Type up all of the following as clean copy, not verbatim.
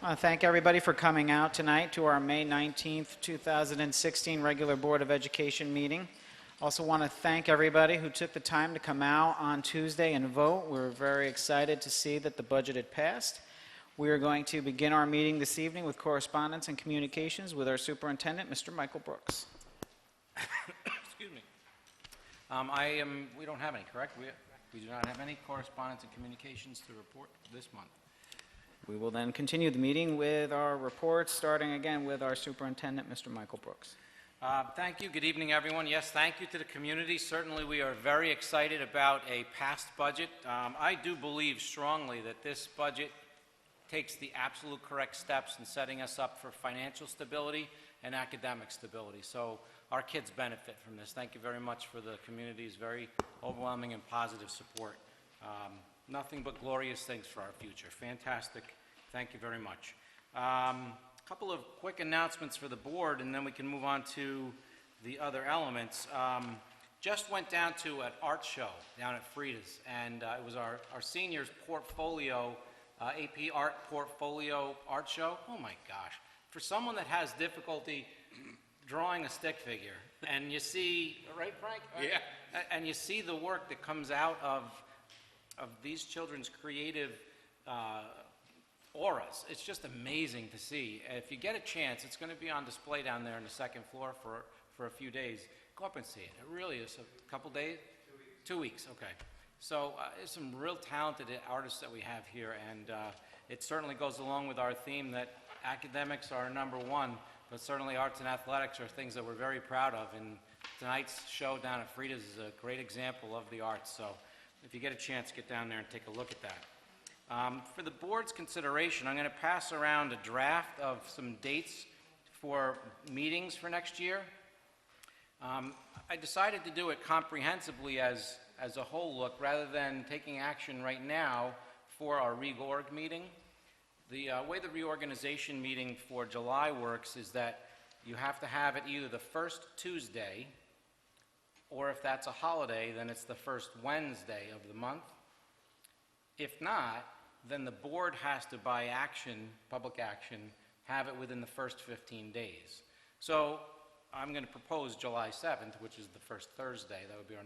I want to thank everybody for coming out tonight to our May 19th, 2016 regular Board of Education meeting. Also want to thank everybody who took the time to come out on Tuesday and vote. We're very excited to see that the budget had passed. We are going to begin our meeting this evening with correspondence and communications with our superintendent, Mr. Michael Brooks. Excuse me. We don't have any, correct? We do not have any correspondence and communications to report this month. We will then continue the meeting with our reports, starting again with our superintendent, Mr. Michael Brooks. Thank you. Good evening, everyone. Yes, thank you to the community. Certainly, we are very excited about a passed budget. I do believe strongly that this budget takes the absolute correct steps in setting us up for financial stability and academic stability. So our kids benefit from this. Thank you very much for the community's very overwhelming and positive support. Nothing but glorious things for our future. Fantastic. Thank you very much. A couple of quick announcements for the board, and then we can move on to the other elements. Just went down to an art show down at Frida's, and it was our seniors' portfolio, AP Art Portfolio Art Show. Oh my gosh. For someone that has difficulty drawing a stick figure, and you see, right, Frank? Yeah. And you see the work that comes out of these children's creative auras. It's just amazing to see. If you get a chance, it's going to be on display down there on the second floor for a few days. Go up and see it. It really is. A couple days? 2 weeks. 2 weeks, okay. So there's some real talented artists that we have here, and it certainly goes along with our theme that academics are number one, but certainly arts and athletics are things that we're very proud of, and tonight's show down at Frida's is a great example of the arts. So if you get a chance, get down there and take a look at that. For the board's consideration, I'm going to pass around a draft of some dates for meetings for next year. I decided to do it comprehensively as a whole look rather than taking action right now for our reorg meeting. The way the reorganization meeting for July works is that you have to have it either the first Tuesday, or if that's a holiday, then it's the first Wednesday of the month. If not, then the board has to, by action, public action, have it within the first 15 days. So I'm going to propose July 7th, which is the first Thursday. That would be our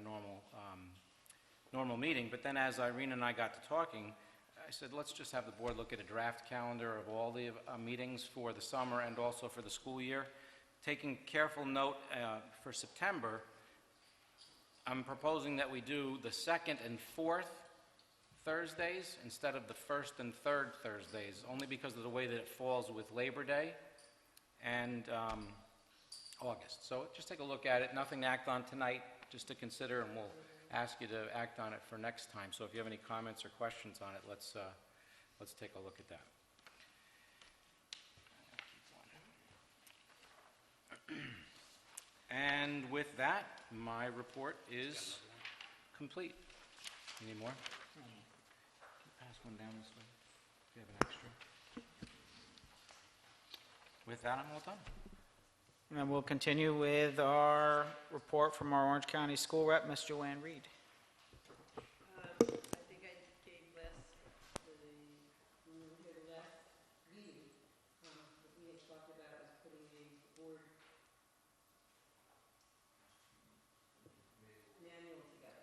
normal meeting. But then as Irene and I got to talking, I said, let's just have the board look at a draft calendar of all the meetings for the summer and also for the school year. Taking careful note for September, I'm proposing that we do the second and fourth Thursdays instead of the first and third Thursdays, only because of the way that it falls with Labor Day and August. So just take a look at it. Nothing to act on tonight, just to consider, and we'll ask you to act on it for next time. So if you have any comments or questions on it, let's take a look at that. And with that, my report is complete. Any more? Can you pass one down this way? Do you have an extra? With that, I'm all done. And we'll continue with our report from our Orange County School Rep, Ms. Joanne Reed. I think I gave when we were here the last meeting, what we had talked about was putting a board manual together.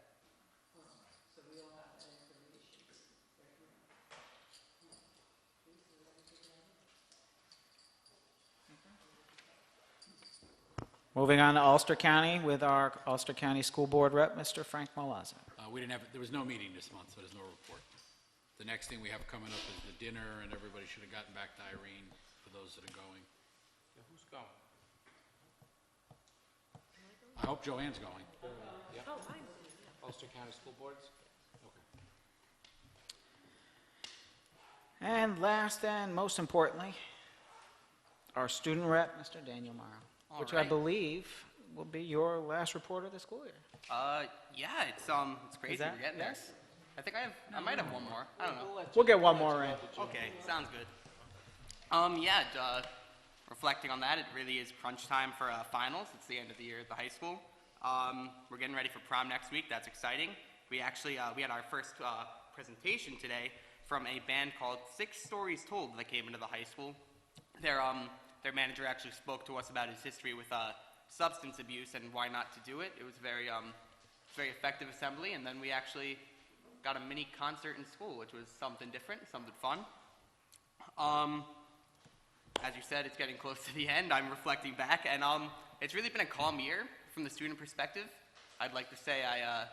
So we all have that information right now. Moving on to Ulster County with our Ulster County School Board Rep, Mr. Frank Malazzo. There was no meeting this month, so there's no report. The next thing we have coming up is the dinner, and everybody should have gotten back to Irene for those that are going. So who's going? I hope Joanne's going. Yep. Ulster County School Boards? Okay. And last and most importantly, our student rep, Mr. Daniel Morrow, which I believe will be your last report of the school year. Yeah, it's crazy. We're getting there. Yes? I think I might have one more. I don't know. We'll get one more in. Okay, sounds good. Reflecting on that, it really is crunch time for finals. It's the end of the year at the high school. We're getting ready for prom next week. That's exciting. We actually we had our first presentation today from a band called 6 Stories Told that came into the high school. Their manager actually spoke to us about his history with substance abuse and why not to do it. It was very effective assembly, and then we actually got a mini concert in school, which was something different, something fun. As you said, it's getting close to the end. I'm reflecting back, and it's really been a calm year from the student perspective. I'd like to say I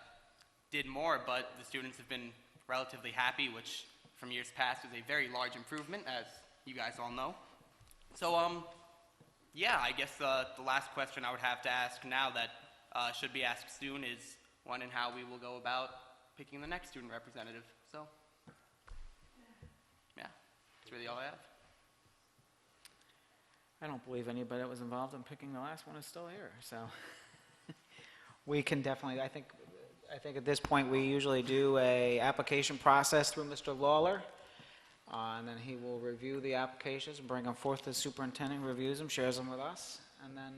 did more, but the students have been relatively happy, which from years past is a very large improvement, as you guys all know. So, yeah, I guess the last question I would have to ask now that should be asked soon is when and how we will go about picking the next student representative. So, yeah, that's really all I have. I don't believe anybody that was involved in picking the last one is still here, so we can definitely, I think at this point we usually do a application process through Mr. Lawler, and then he will review the applications and bring them forth to the superintendent, reviews them, shares them with us, and then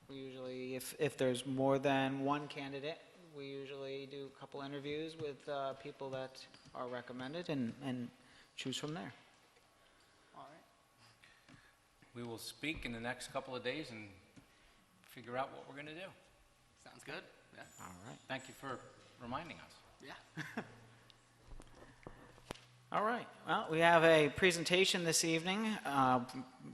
we usually, if there's more than one candidate, we usually do a couple interviews with people that are recommended and choose from there. All right. We will speak in the next couple of days and figure out what we're going to do. Sounds good. Yeah. All right. Thank you for reminding us. Yeah. All right. Well, we have a presentation this evening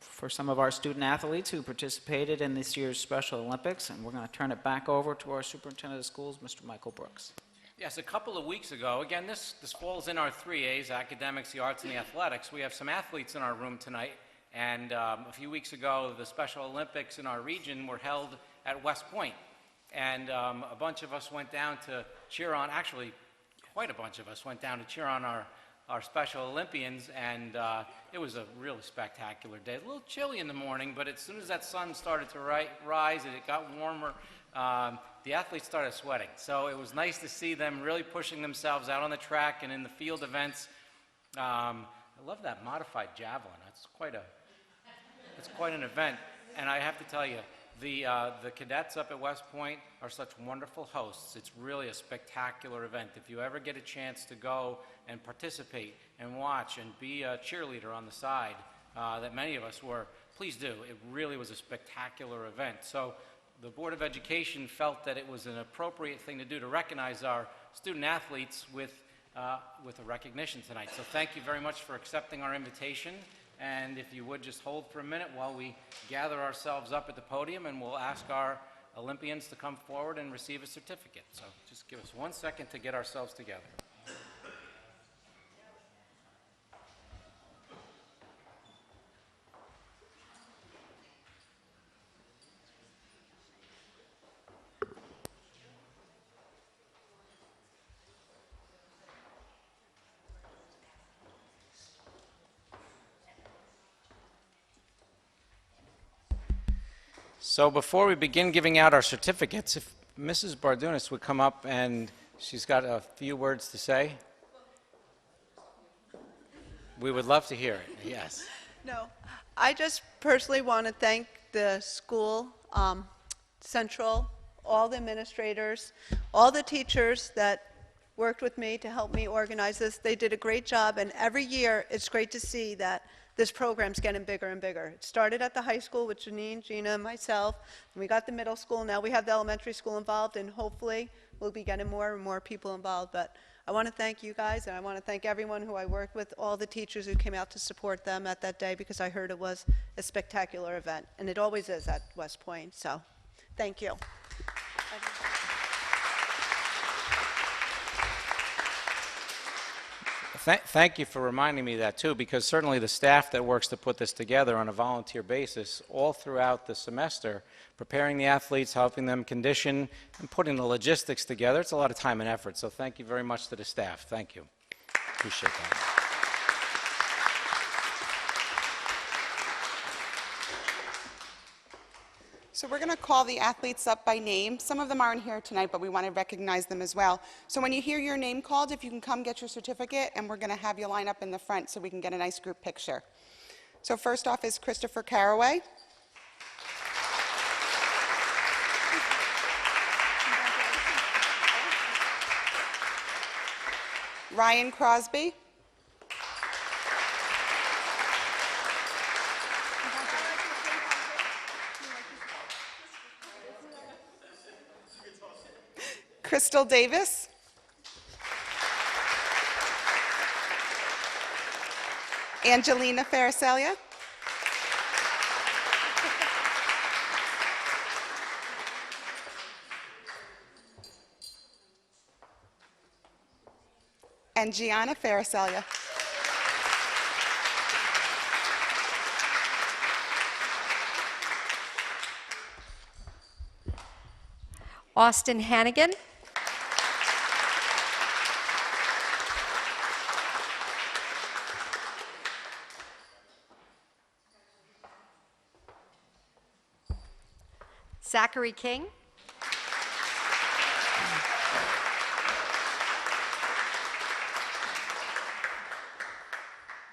for some of our student athletes who participated in this year's Special Olympics, and we're going to turn it back over to our superintendent of schools, Mr. Michael Brooks. Yes, a couple of weeks ago, again, this falls in our 3As, academics, the arts, and the athletics. We have some athletes in our room tonight, and a few weeks ago, the Special Olympics in our region were held at West Point, and a bunch of us went down to cheer on, actually, quite a bunch of us went down to cheer on our Special Olympians, and it was a really spectacular day. A little chilly in the morning, but as soon as that sun started to rise and it got warmer, the athletes started sweating. So it was nice to see them really pushing themselves out on the track and in the field events. I love that modified javelin. It's quite an event. And I have to tell you, the cadets up at West Point are such wonderful hosts. It's really a spectacular event. If you ever get a chance to go and participate and watch and be a cheerleader on the side, that many of us were, please do. It really was a spectacular event. So the Board of Education felt that it was an appropriate thing to do to recognize our student athletes with a recognition tonight. So thank you very much for accepting our invitation. And if you would just hold for a minute while we gather ourselves up at the podium, and we'll ask our Olympians to come forward and receive a certificate. So just give us 1 second to get ourselves together. So before we begin giving out our certificates, if Mrs. Bardunas would come up, and she's got a few words to say. We would love to hear it, yes. No, I just personally want to thank the school, Central, all the administrators, all the teachers that worked with me to help me organize this. They did a great job, and every year it's great to see that this program's getting bigger and bigger. It started at the high school with Janine, Gina, and myself, and we got the middle school. Now we have the elementary school involved, and hopefully we'll be getting more and more people involved. But I want to thank you guys, and I want to thank everyone who I worked with, all the teachers who came out to support them at that day, because I heard it was a spectacular event, and it always is at West Point. So thank you. Thank you for reminding me of that, too, because certainly the staff that works to put this together on a volunteer basis all throughout the semester, preparing the athletes, helping them condition, and putting the logistics together, it's a lot of time and effort. So thank you very much to the staff. Thank you. Appreciate that. So we're going to call the athletes up by name. Some of them aren't here tonight, but we want to recognize them as well. So when you hear your name called, if you can come get your certificate, and we're going to have you line up in the front so we can get a nice group picture. So first off is Christopher Caraway. Ryan Crosby. Crystal Davis. Angelina Faracelia. And Gianna Faracelia. Austin Hannigan. Zachary King.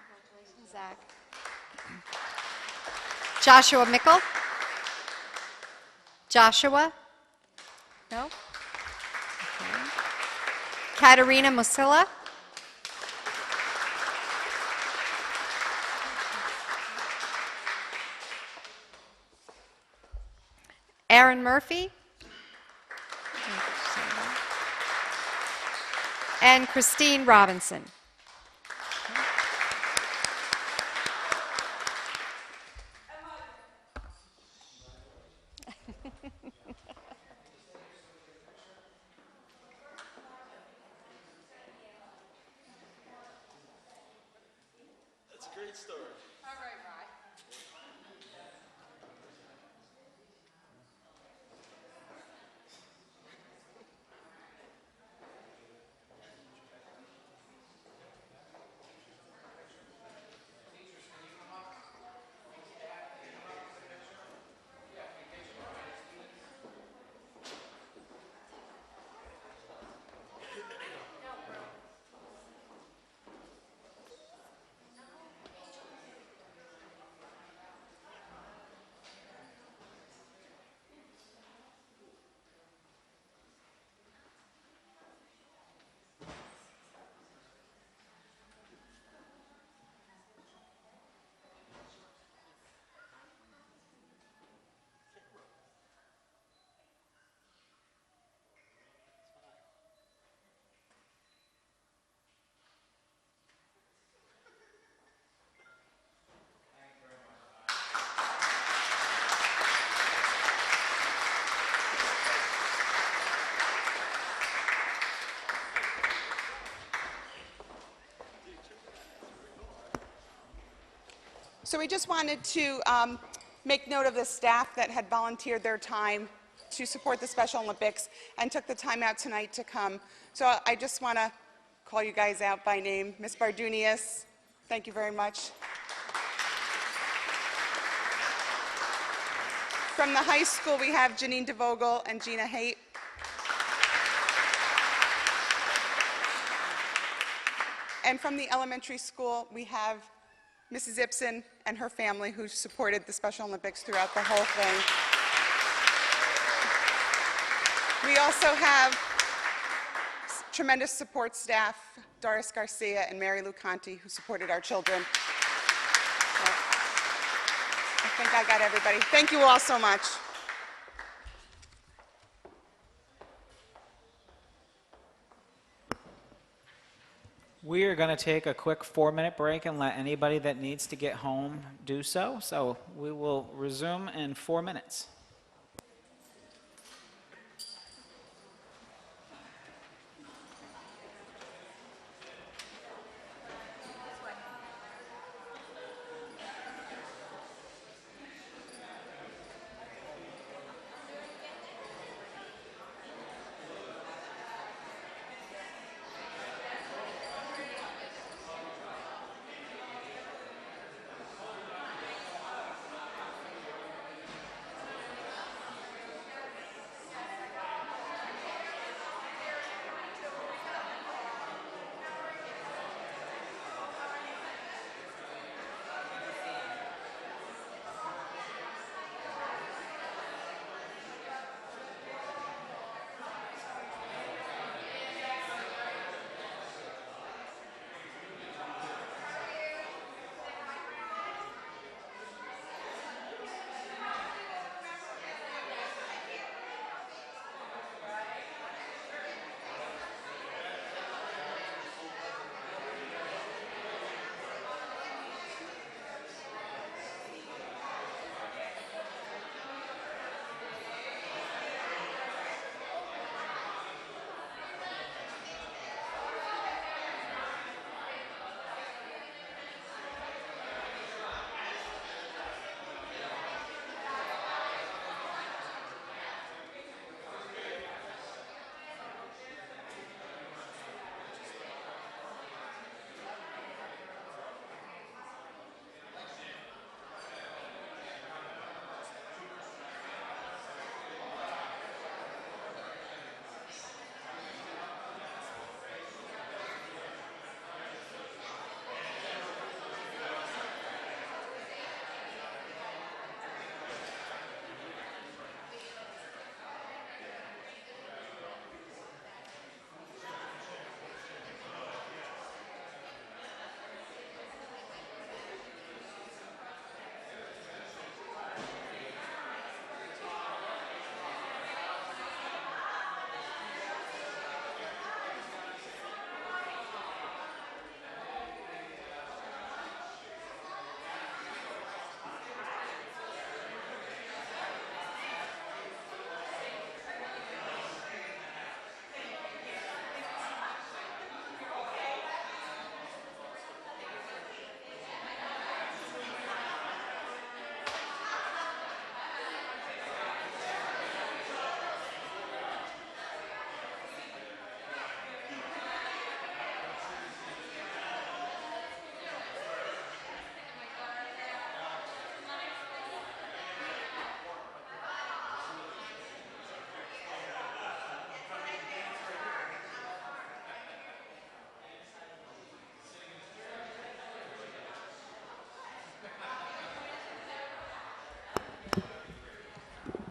Congratulations, Zach. Joshua Mickle. Joshua? No? Okay. Katerina Musilla. Aaron Murphy. And Christine Robinson. So we just wanted to make note of the staff that had volunteered their time to support the Special Olympics and took the time out tonight to come. So I just want to call you guys out by name. Ms. Bardunias, thank you very much. From the high school, we have Janine DeVogel and Gina Haight. And from the elementary school, we have Mrs. Ibsen and her family who supported the Special Olympics throughout the whole thing. We also have tremendous support staff, Doris Garcia and Mary Lou Conti, who supported our children. So, I think I got everybody. Thank you all so much. We are going to take a quick 4-minute break and let anybody that needs to get home do so. So we will resume in 4 minutes.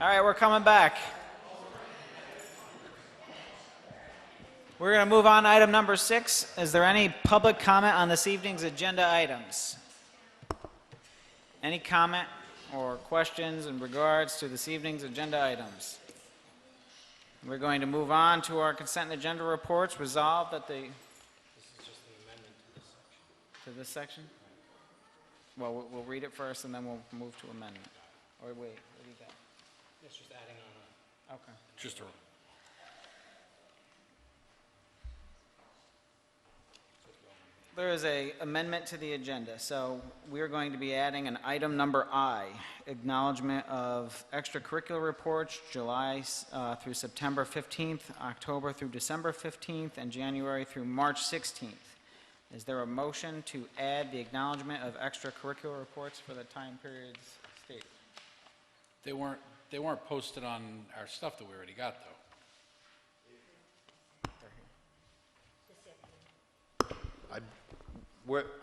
All right, we're coming back. We're going to move on to item number 6. Is there any public comment on this evening's agenda items? Any comment or questions in regards to this evening's agenda items? We're going to move on to our consent agenda reports. Resolved that the... This is just an amendment to this section. Well, we'll read it first, and then we'll move to amendment. Or wait, what do you got? It's just adding on Okay. Just a, There is a amendment to the agenda, so we are going to be adding an item number I, acknowledgement of extracurricular reports, July through September 15th, October through December 15th, and January through March 16th. Is there a motion to add the acknowledgement of extracurricular reports for the time periods stated? they weren't posted on our stuff that we already got, though.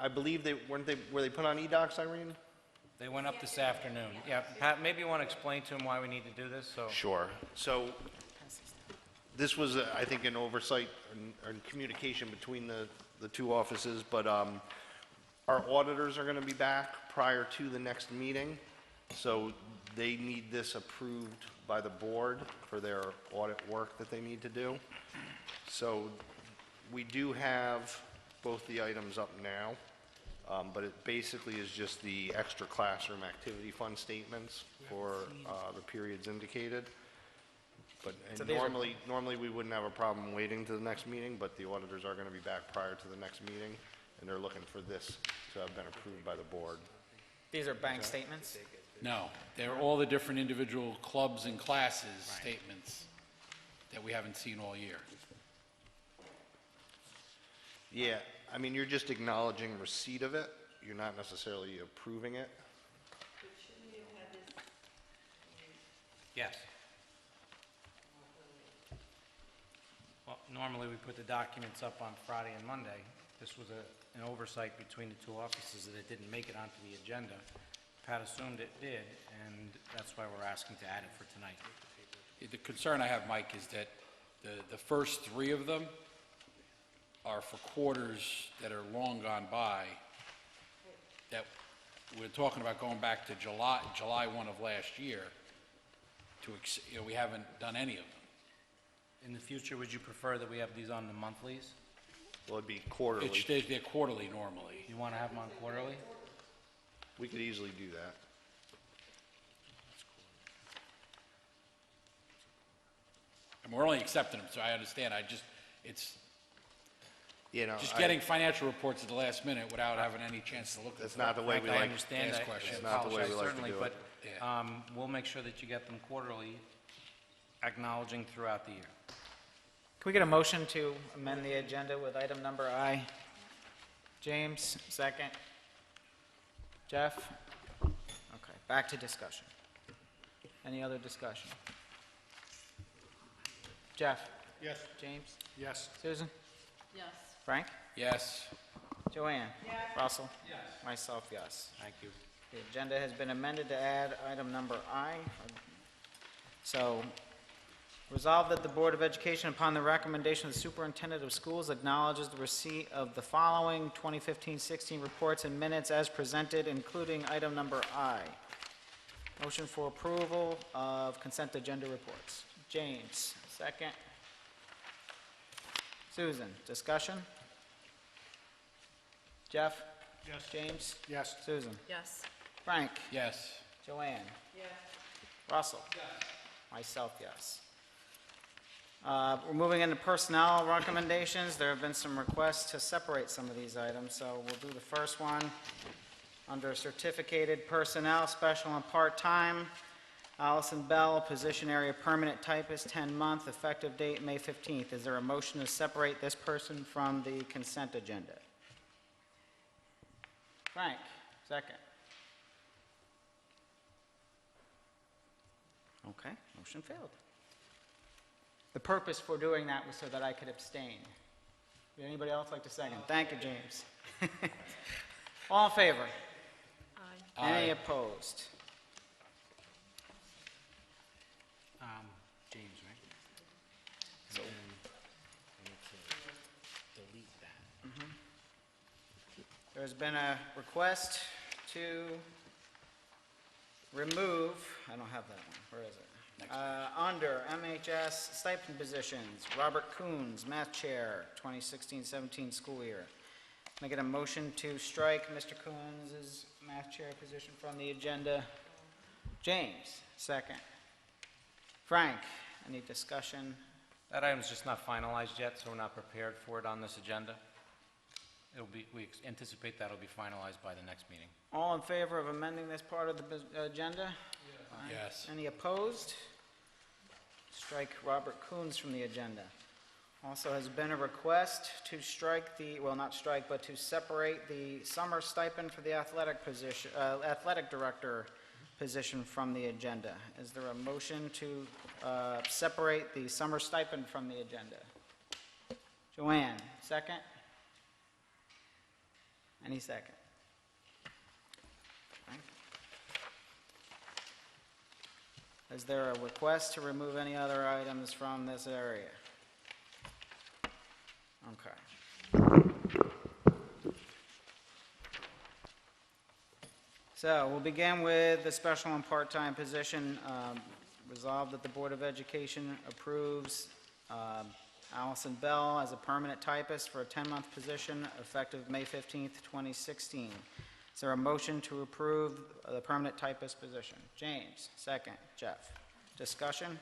I believe were they put on eDocs, Irene? They went up this afternoon. Yeah, Pat, maybe you want to explain to him why we need to do this, so. Sure. So this was, I think, an oversight and communication between the two offices, but our auditors are going to be back prior to the next meeting, so they need this approved by the board for their audit work that they need to do. So we do have both the items up now, but it basically is just the extra classroom activity fund statements for the periods indicated. But So these are- normally we wouldn't have a problem waiting to the next meeting, but the auditors are going to be back prior to the next meeting, and they're looking for this to have been approved by the board. These are bank statements? No, they're all the different individual clubs and classes statements that we haven't seen all year. Yeah, I mean, you're just acknowledging receipt of it. You're not necessarily approving it. Yes. Well, normally we put the documents up on Friday and Monday. This was an oversight between the two offices that it didn't make it onto the agenda. Pat assumed it did, and that's why we're asking to add it for tonight. The concern I have, Mike, is that the first 3 of them are for quarters that are long gone by, that we're talking about going back to July 1 of last year. We haven't done any of them. In the future, would you prefer that we have these on the monthlies? Well, it'd be quarterly. They're quarterly normally. You want to have them on quarterly? We could easily do that. And we're only accepting them, so I understand. It's You know, just getting financial reports at the last minute without having any chance to look at them. That's not the way Frank, we I like. understand ask that. questions. It's not the way we Apologize, like to certainly, do but it. we'll make sure that you get them quarterly, acknowledging throughout the year. Can we get a motion to amend the agenda with item number I? James, second. Jeff? Okay, back to discussion. Any other discussion? Jeff? Yes. James? Yes. Susan? Yes. Frank? Yes. Joanne? Russell? Yes. Myself, yes. Thank you. The agenda has been amended to add item number I. So, resolved that the Board of Education, upon the recommendation of the Superintendent of Schools, acknowledges the receipt of the following 2015-16 reports and minutes as presented, including item number I. Motion for approval of consent agenda reports. James, second. Susan, discussion? Jeff? Yes. James? Yes. Susan? Yes. Frank? Yes. Joanne? Yes. Russell? Myself, yes. We're moving into personnel recommendations. There have been some requests to separate some of these items, so we'll do the first one under certificated personnel, special and part-time. Allison Bell, position area permanent typist, 10-month, effective date May 15th. Is there a motion to separate this person from the consent agenda? Frank, second. Okay, motion failed. The purpose for doing that was so that I could abstain. Would anybody else like to second? Thank you, James. All in favor? Aye. Any Aye. opposed? There's been a request to remove, I don't have that one, where is it? Under MHS stipend positions, Robert Coons, math chair, 2016-17 school year. Can I get a motion to strike Mr. Coons' math chair position from the agenda? James, second. Frank, any discussion? That item's just not finalized yet, so we're not prepared for it on this agenda. We anticipate that'll be finalized by the next meeting. All in favor of amending this part of the agenda? Aye. Yes. Any opposed? Strike Robert Coons from the agenda. Also has been a request to strike the, well, not strike, but to separate the summer stipend for the athletic position, athletic director position from the agenda. Is there a motion to separate the summer stipend from the agenda? Joanne, second? Any second? Frank? Is there a request to remove any other items from this area? Okay. So we'll begin with the special and part-time position. Resolved that the Board of Education approves Allison Bell as a permanent typist for a 10-month position effective May 15th, 2016. Is there a motion to approve the permanent typist position? James, second. Jeff. Discussion?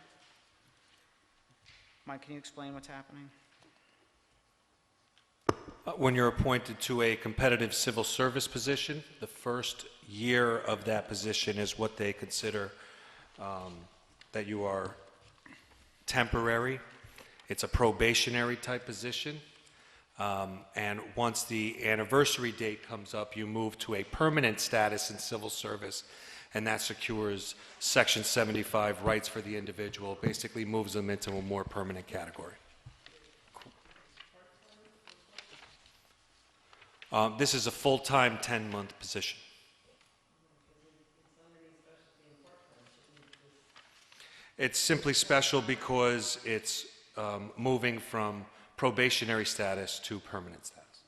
Mike, can you explain what's happening? When you're appointed to a competitive civil service position, the first year of that position is what they consider that you are temporary. It's a probationary type position. And once the anniversary date comes up, you move to a permanent status in civil service, and that secures Section 75 rights for the individual, basically moves them into a more permanent category. This is a full-time 10-month position. It's simply special because it's moving from probationary status to permanent status.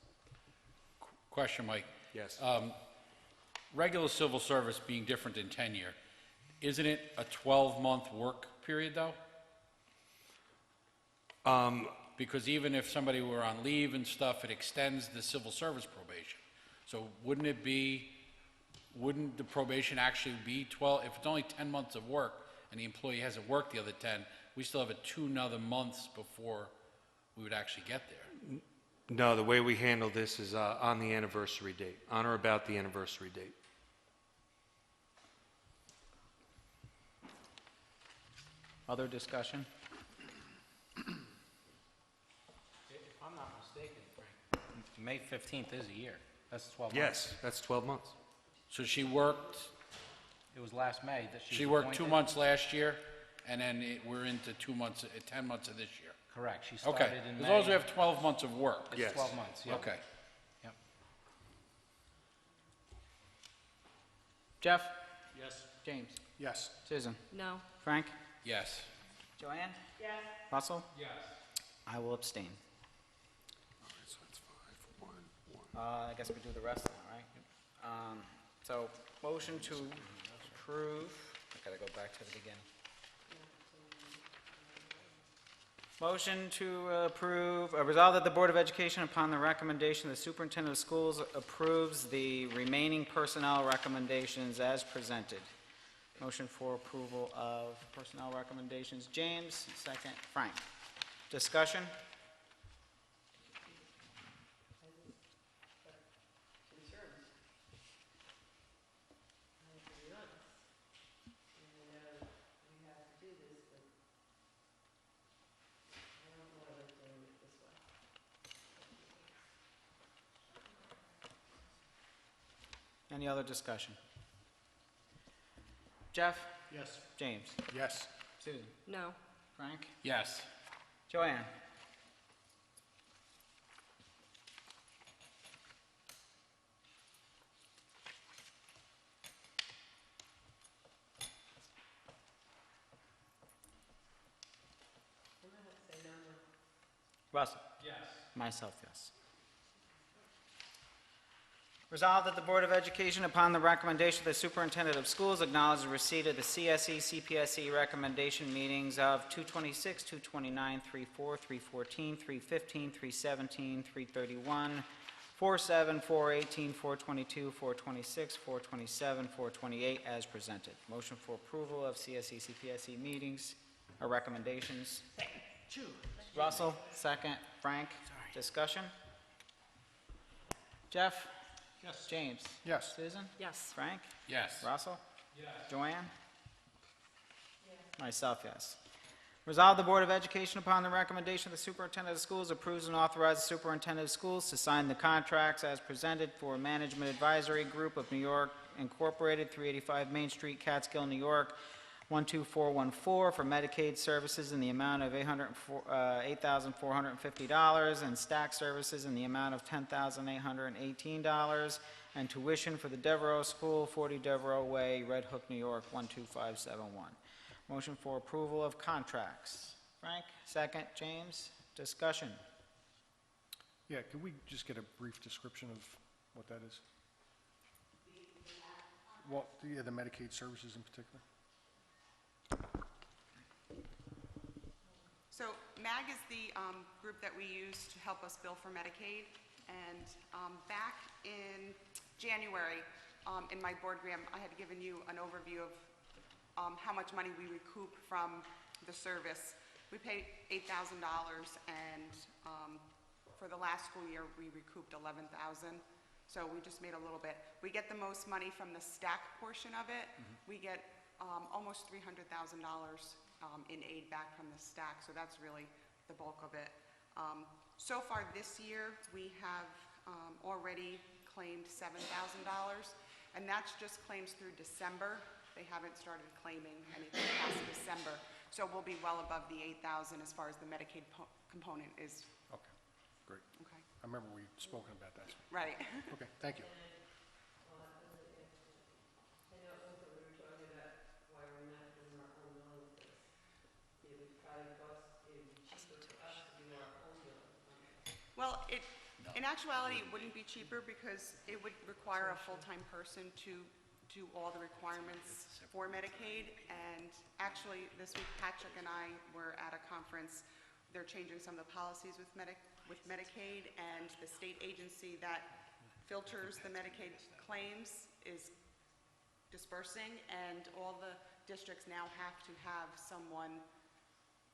Question, Mike. Yes. Regular civil service being different than tenure, isn't it a 12-month work period, though? Because even if somebody were on leave and stuff, it extends the civil service probation. So wouldn't the probation actually be 12, if it's only 10 months of work and the employee hasn't worked the other 10, we still have 2 other months before we would actually get there? No, the way we handle this is on the anniversary date, on or about the anniversary date. Other discussion? If I'm not mistaken, Frank, May 15th is a year. That's 12 months. Yes, that's 12 months. So she worked, It was last May that she she was worked 2 appointed. months last year, and then we're into 2 months, 10 months of this year. Correct. She started Okay, in as May. long as we have 12 months of work. It's Yes. 12 months, yeah. Okay. Yep. Jeff? Yes. James? Yes. Susan? No. Frank? Yes. Joanne? Yes. Russell? Yes. I will abstain. So that's 5, 1, 1. I guess we do the rest now, right? So, motion to approve, I gotta go back to the beginning. Motion to approve, resolve that the Board of Education, upon the recommendation of the Superintendent of Schools, approves the remaining personnel recommendations as presented. Motion for approval of personnel recommendations. James, second. Frank. Discussion? Concerns. I have to be honest. And I know we have to do this, but I don't know about doing it this way. Any other discussion? Jeff? Yes. James? Yes. Susan? No. Frank? Yes. Joanne? I'm gonna have to say no, no. Russell? Yes. Myself, yes. Resolved that the Board of Education, upon the recommendation of the Superintendent of Schools, acknowledges receipt of the CSE, CPSE recommendation meetings of 226, 229, 34, 314, 315, 317, 331, 47, 418, 422, 426, 427, 428, as presented. Motion for approval of CSE, CPSE meetings or recommendations. Russell, second. Frank, discussion? Jeff? Yes. James? Yes. Susan? Yes. Frank? Yes. Russell? Yes. Joanne? Myself, yes. Resolve the Board of Education, upon the recommendation of the Superintendent of Schools, approves and authorizes the Superintendent of Schools to sign the contracts as presented for Management Advisory Group of New York Incorporated, 385 Main Street, Catskill, New York, 12414, for Medicaid services in the amount of $8,450, and stack services in the amount of $10,818, and tuition for the Devereaux School, 40 Devereaux Way, Red Hook, New York, 12571. Motion for approval of contracts. Frank, second. James, discussion. Yeah, could we just get a brief description of what that is? Well, yeah, the Medicaid services in particular. So MAG is the group that we use to help us bill for Medicaid. And back in January, in my board gram, I had given you an overview of how much money we recoup from the service. We pay $8,000, and for the last school year, we recouped $11,000. So we just made a little bit. We get the most money from the stack portion of it. We get almost $300,000 in aid back from the stack, so that's really the bulk of it. So far this year, we have already claimed $7,000, and that's just claims through December. They haven't started claiming anything past December, so we'll be well above the $8,000 as far as the Medicaid component is. Okay, great. Okay. I remember we'd spoken about that. Right. Okay, thank you. Well, in actuality, it wouldn't be cheaper because it would require a full-time person to do all the requirements for Medicaid. And actually, this week, Patrick and I were at a conference. They're changing some of the policies with Medicaid, and the state agency that filters the Medicaid claims is dispersing, and all the districts now have to have someone,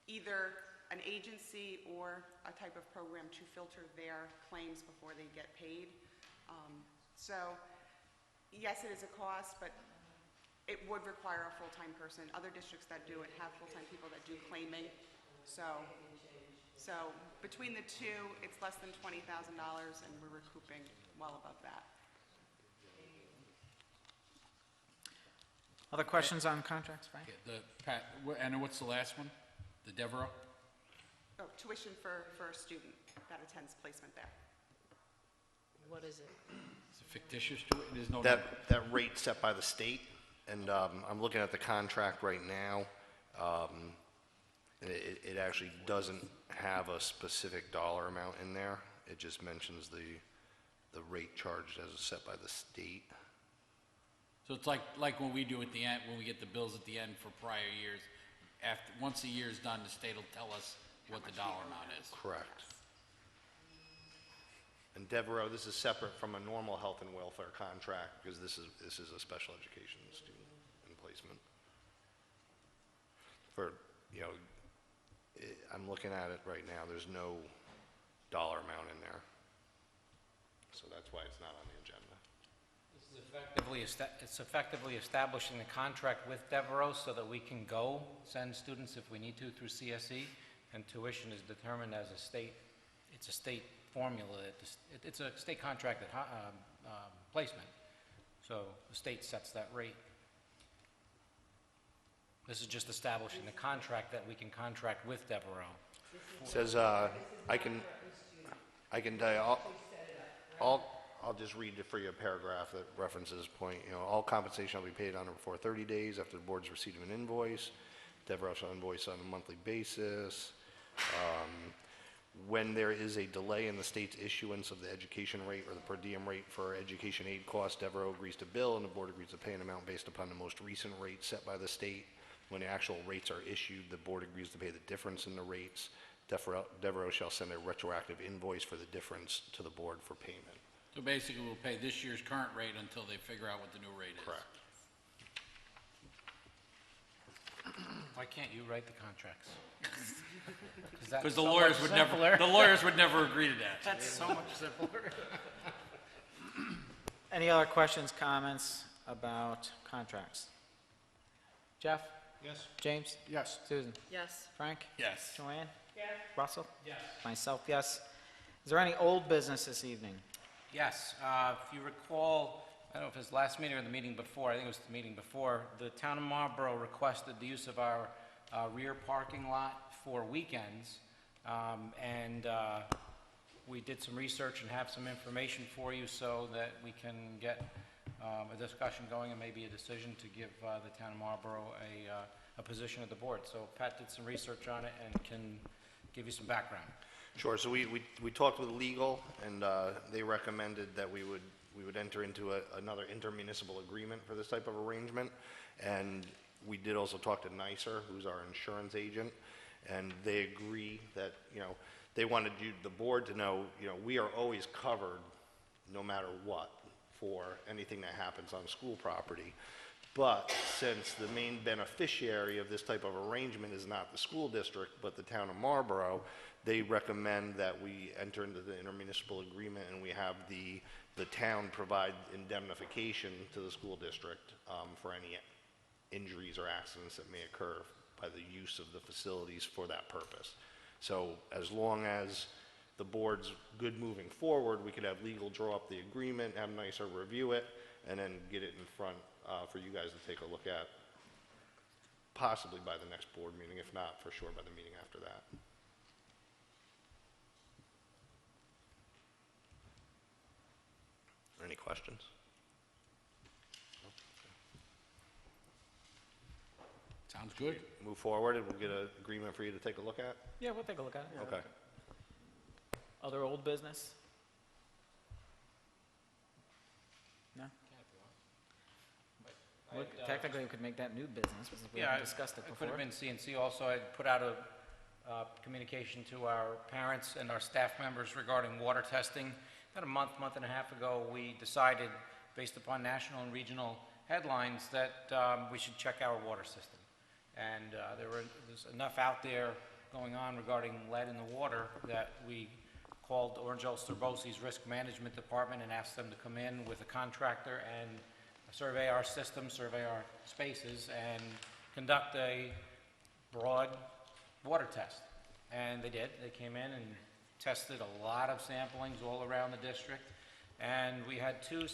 either an agency or a type of program, to filter their claims before they get paid. So yes, it is a cost, but it would require a full-time person. Other districts that do it have full-time people that do claiming. So between the two, it's less than $20,000, and we're recouping well above that. Other questions on contracts, Frank? And what's the last one? The Devereaux? Oh, tuition for a student that attends placement there. What is it? Is it fictitious to it? There's no. That rate set by the state, and I'm looking at the contract right now. And it actually doesn't have a specific dollar amount in there. It just mentions the rate charged as set by the state. So it's like when we do at the end, when we get the bills at the end for prior years. Once a year is done, the state will tell us what the dollar amount is. Correct. And Devereaux, this is separate from a normal health and welfare contract because this is a special education student in placement. I'm looking at it right now. There's no dollar amount in there, so that's why it's not on the agenda. It's effectively establishing the contract with Devereaux so that we can go send students if we need to through CSE, and tuition is determined as a state. It's a state formula. It's a state contract at placement, so the state sets that rate. This is just establishing the contract that we can contract with Devereaux. It says I can tell you I'll just read it for you a paragraph that references point. All compensation shall be paid on or before 30 days after the board's receipt of an invoice. Devereaux shall invoice on a monthly basis. when there is a delay in the state's issuance of the education rate or the per diem rate for education aid costs, Devereaux agrees to bill and the board agrees to pay an amount based upon the most recent rate set by the state. When the actual rates are issued, the board agrees to pay the difference in the rates. Devereaux shall send a retroactive invoice for the difference to the board for payment. So basically, we'll pay this year's current rate until they figure out what the new rate is. Correct. Why can't you write the contracts? Because the lawyers would never agree to that. That's so much simpler. Any other questions, comments about contracts? Jeff? Yes. James? Yes. Susan? Yes. Frank? Yes. Joanne? Yes. Russell? Yes. Myself, yes. Is there any old business this evening? Yes, if you recall, I don't know if it was last meeting or the meeting before, I think it was the meeting before, the town of Marlborough requested the use of our rear parking lot for weekends, and we did some research and have some information for you so that we can get a discussion going and maybe a decision to give the town of Marlborough a position at the board. So Pat did some research on it and can give you some background. Sure. So we talked with legal, and they recommended that we would enter into another intermunicipal agreement for this type of arrangement. And we did also talk to NYSER, who's our insurance agent, and they agree that, they wanted the board to know, we are always covered no matter what for anything that happens on school property. But since the main beneficiary of this type of arrangement is not the school district, but the town of Marlborough, they recommend that we enter into the intermunicipal agreement and we have the town provide indemnification to the school district for any injuries or accidents that may occur by the use of the facilities for that purpose. So as long as the board's good moving forward, we could have legal draw up the agreement, have NYSER review it, and then get it in front for you guys to take a look at, possibly by the next board meeting, if not, for sure by the meeting after that. Any questions? Sounds good. Move forward and we'll get an agreement for you to take a look at? Yeah, we'll take a look at it. Okay. Other old business? No? Well, technically, we could make that new business, because we haven't discussed it I before. put them in CNC also. I put out a communication to our parents and our staff members regarding water testing. About a month and a half ago, we decided, based upon national and regional headlines, that we should check our water system. And there's enough out there going on regarding lead in the water that we called Orange Ulster Bosse's Risk Management Department and asked them to come in with a contractor and survey our system, survey our spaces, and conduct a broad water test. And they did. They came in and tested a lot of samplings all around the district. And we had two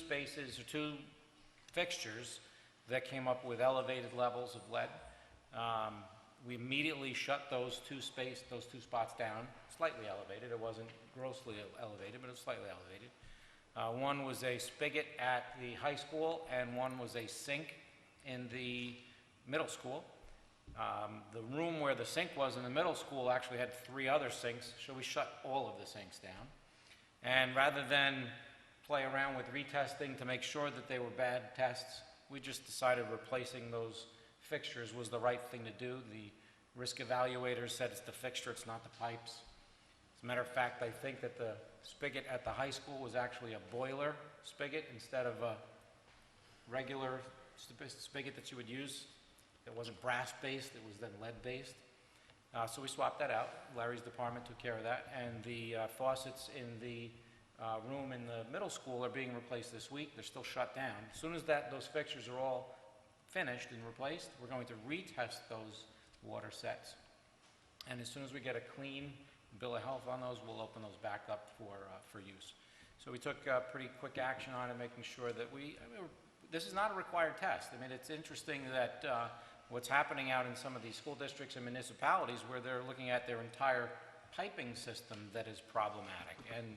fixtures that came up with elevated levels of lead. We immediately shut those two spots down, slightly elevated. It wasn't grossly elevated, but it was slightly elevated. One was a spigot at the high school, and one was a sink in the middle school. The room where the sink was in the middle school actually had 3 other sinks, so we shut all of the sinks down. And rather than play around with retesting to make sure that they were bad tests, we just decided replacing those fixtures was the right thing to do. The risk evaluators said it's the fixture, it's not the pipes. As a matter of fact, I think that the spigot at the high school was actually a boiler spigot instead of a regular spigot that you would use. It wasn't brass-based, it was then lead-based. So we swapped that out. Larry's department took care of that. And the faucets in the room in the middle school are being replaced this week. They're still shut down. As soon as those fixtures are all finished and replaced, we're going to retest those water sets. And as soon as we get a clean bill of health on those, we'll open those back up for use. So we took pretty quick action on it, making sure that this is not a required test. I mean, it's interesting that what's happening out in some of these school districts and municipalities where they're looking at their entire piping system that is problematic, and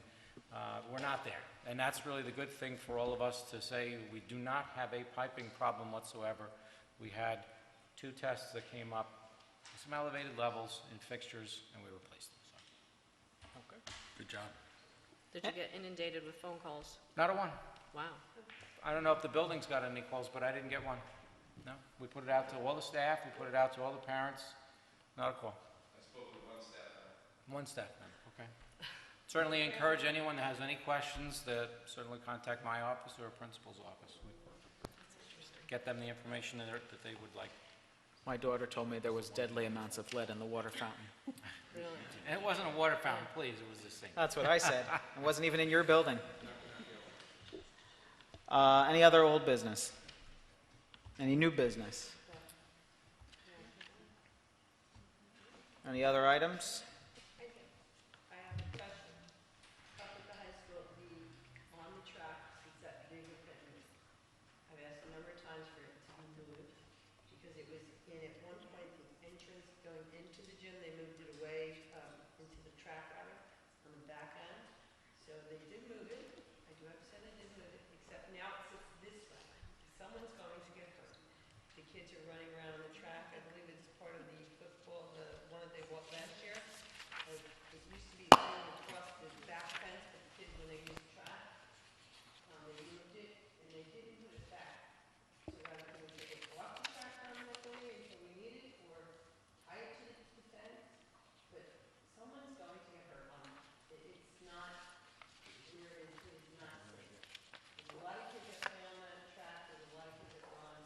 we're not there. And that's really the good thing for all of us to say we do not have a piping problem whatsoever. We had 2 tests that came up with some elevated levels in fixtures, and we replaced them. So. Good job. Did you get inundated with phone calls? Not a one. Wow. I don't know if the building's got any calls, but I didn't get one. No, we put it out to all the staff, we put it out to all the parents, not a call. I spoke with one staff member. One staff member, okay. Certainly encourage anyone that has any questions to certainly contact my office or a principal's office. We get them the information that they would like. My daughter told me there was deadly amounts of lead in the water fountain. Really? And it wasn't a water fountain, please, it was this thing. That's what I said. It wasn't even in your building. Any other old business? Any new business? Any other items? I have a question. Up at the high school, on the track, it's that big equipment. I've asked a number of times for it to be moved, because it was in, at one point, the entrance going into the gym, they moved it away, into the track area on the back end. So they did move it. I do have to say they did move it, except now it sits this way. Someone's going to get hurt. The kids are running around on the track. I believe it's part of the football, the one that they walked last year. It used to be going across the back fence for the kids when they used the track. They moved it, and they didn't put it back. So I don't know if they walk the track down that way until we need it, or tie it to the fence. But someone's going to get hurt on it. It's not, it's not safe. There's a lot of kids that play on that track, there's a lot of kids that run.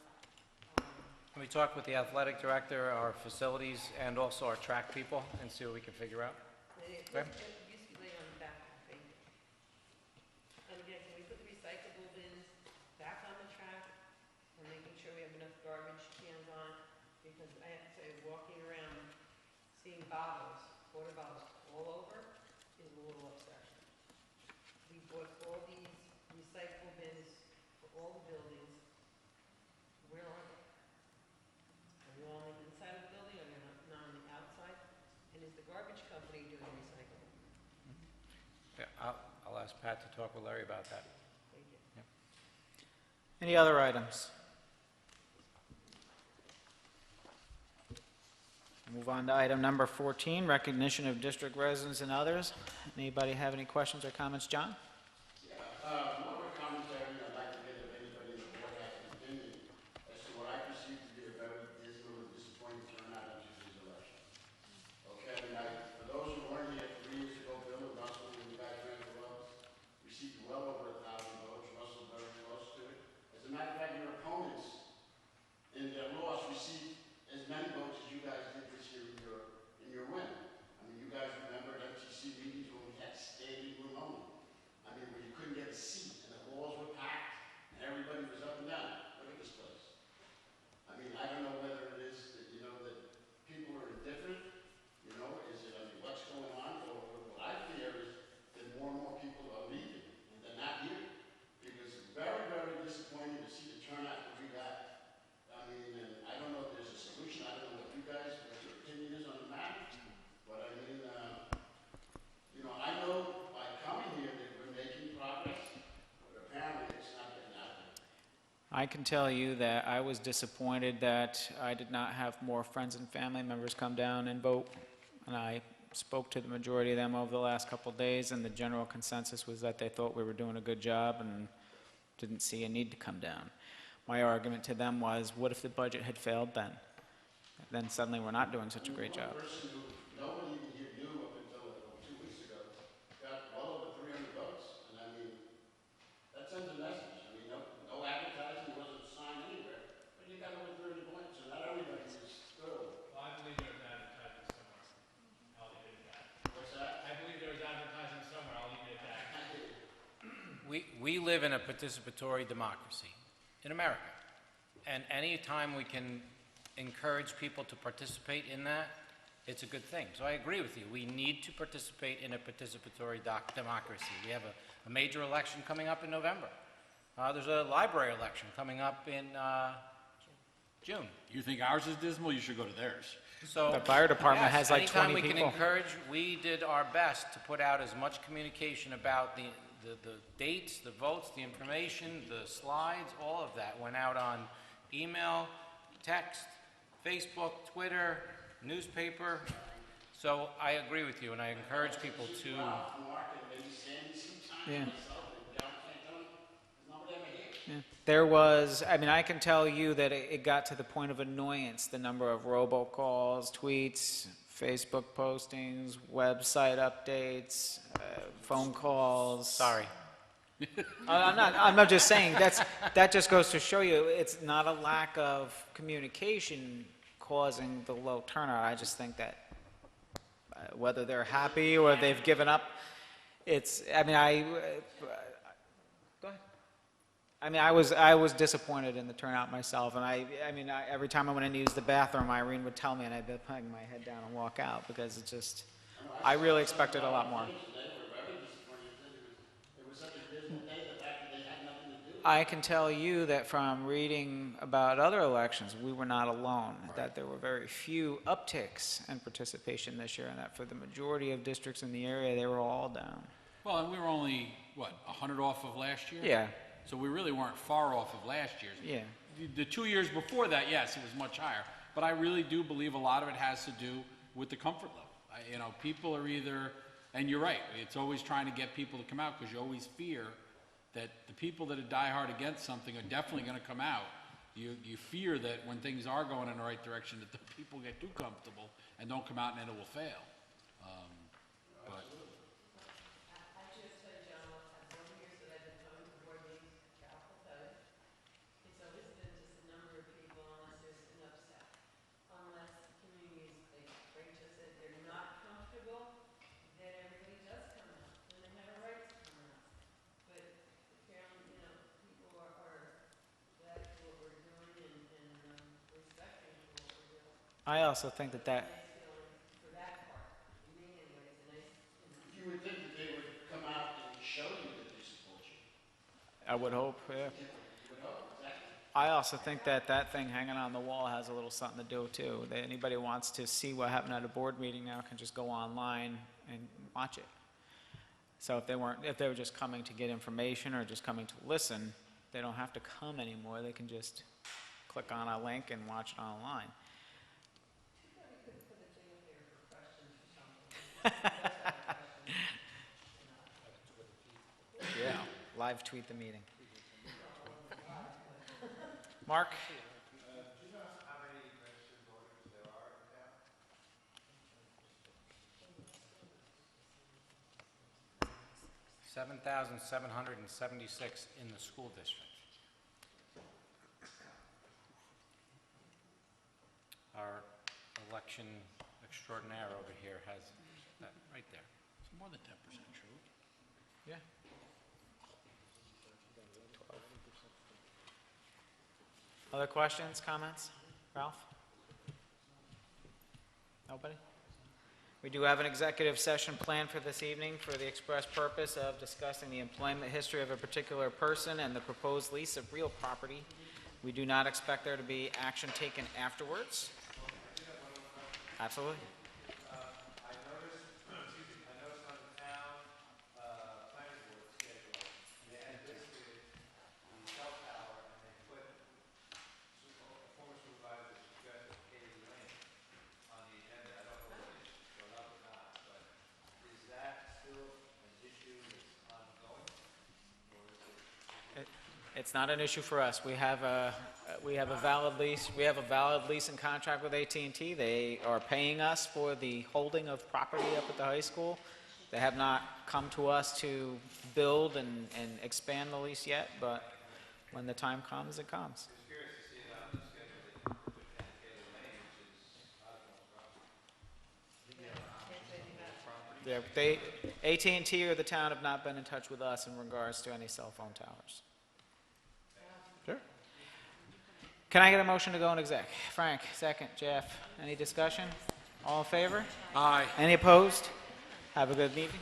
Can we talk with the athletic director, our facilities, and also our track people, and see what we can figure out? Okay. It used to be laying on the back of the pavement. And again, can we put the recyclable bins back on the track and making sure we have enough garbage cans on? Because I have to say, walking around, seeing bottles, water bottles all over is a little upsetting. We bought all these recyclable bins for all the buildings. Where are they? Are you all on the inside of the building, or you're not on the outside? And is the garbage company doing recycling? Yeah, I'll ask Pat to talk with Larry about that. Thank you. Any other items? Move on to item number 14, recognition of district residents and others. Anybody have any questions or comments? John? More of a commentary I'd like to get if anybody in the board has an opinion as to what I perceive to be a very dismal and disappointing turnout in Tuesday's election. Okay, I mean, for those who weren't here 3 years ago, Bill and Russell, when you guys ran for office, received well over 1,000 votes. Russell very close to it. As a matter of fact, your opponents in their loss received as many votes as you guys did this year in your win. I mean, you guys remember at MCC meetings when we had standing room only. I mean, where you couldn't get a seat and the halls were packed and everybody was up and down. Look at this place. I mean, I don't know whether it is that, that people are indifferent, is it, what's going on? Or what I fear is that more and more people are leaving and they're not here. Because it's very, very disappointing to see the turnout that we got. I mean, and I don't know if there's a solution. I don't know what your opinion is on the matter. But I mean, I know by coming here that we're making progress, but apparently it's not getting out there. I can tell you that I was disappointed that I did not have more friends and family members come down and vote. And I spoke to the majority of them over the last couple of days, and the general consensus was that they thought we were doing a good job and didn't see a need to come down. My argument to them was, what if the budget had failed then? Then suddenly we're not doing such a great job. One person who nobody even here knew up until 2 weeks ago got well over 300 votes. And I mean, that sends a message. I mean, no advertising, wasn't a sign anywhere, but you got over 300 points, so not everybody was thrilled. Well, I believe there was advertising somewhere. I'll leave it at that. What's that? I believe there was advertising somewhere. I'll leave it at that. We live in a participatory democracy in America. And any time we can encourage people to participate in that, it's a good thing. So I agree with you. We need to participate in a participatory democracy. We have a major election coming up in November. There's a library election coming up in June. You think ours is dismal? You should go to theirs. So The fire department yes, has like 20 anytime we can people. encourage, we did our best to put out as much communication about the dates, the votes, the information, the slides, all of that went out on email, text, Facebook, Twitter, newspaper. So I agree with you, and I encourage people to, Mark and maybe Sandy sometime, Yeah. myself and John Santoni, there's nobody ever here. Yeah. There was, I mean, I can tell you that it got to the point of annoyance, the number of robocalls, tweets, Facebook postings, website updates, phone calls. sorry. I'm not just saying, that just goes to show you, it's not a lack of communication causing the low turnout. I just think that whether they're happy or they've given up, it's, I mean, go ahead. I mean, I was disappointed in the turnout myself, and every time I went in to use the bathroom, Irene would tell me, and I'd be putting my head down and walk out, because it's just, I really expected a lot more. They were very disappointed, they said it was such a dismal day, the fact that they had nothing to do. I can tell you that from reading about other elections, we were not alone, that there were very few upticks in participation this year, and that for the majority of districts in the area, they were all down. Well, and we were only, what, 100 off of last year? Yeah, So we really weren't far off of last year's. yeah. The 2 years before that, yes, it was much higher. But I really do believe a lot of it has to do with the comfort level. People are either, and you're right, it's always trying to get people to come out, because you always fear that the people that are diehard against something are definitely going to come out. You fear that when things are going in the right direction, that the people get too comfortable and don't come out, and then it will fail. But I just tell you, John, I've 1 year that I've been coming to board meetings, I'll tell you. It's always been just a number of people, unless there's an upset. Unless the communities, like Rachel said, they're not comfortable, then everybody does come out, and they have a right to come out. But apparently, people are glad for what we're doing and respecting for what we're doing. I also think that Nice feeling for that part. For me, anyway, it's a nice, You would think that they would come out and show you that they support you. I would hope, yeah. You would hope, exactly. I also think that that thing hanging on the wall has a little something to do too. That anybody who wants to see what happened at a board meeting now can just go online and watch it. So if they were just coming to get information or just coming to listen, they don't have to come anymore. They can just click on a link and watch it online. Yeah, live tweet the meeting. Mark? 7,776 in the school district. Our election extraordinaire over here has that right there. it's more than 10% true. Yeah. Other questions, comments? Ralph? Nobody? We do have an executive session planned for this evening for the express purpose of discussing the employment history of a particular person and the proposed lease of real property. We do not expect there to be action taken afterwards. Absolutely. I noticed on the town planning board schedule, they had listed the cell tower and they put former supervisor suggested Katie Lane on the agenda. I don't know whether it showed up or not, but is that still an issue that's ongoing? Or is it? It's not an issue for us. We have a valid lease. We have a valid lease and contract with AT&T. They are paying us for the holding of property up at the high school. They have not come to us to build and expand the lease yet, but when the time comes, it comes. I was curious to see it on the schedule that you put down Katie Lane, which is not a AT&T or the town have not been in touch with us in regards to any cell phone towers. Sure. Can I get a motion to go in exec? Frank, second. Jeff, any discussion? All in favor? Aye. Any opposed? Have a good meeting.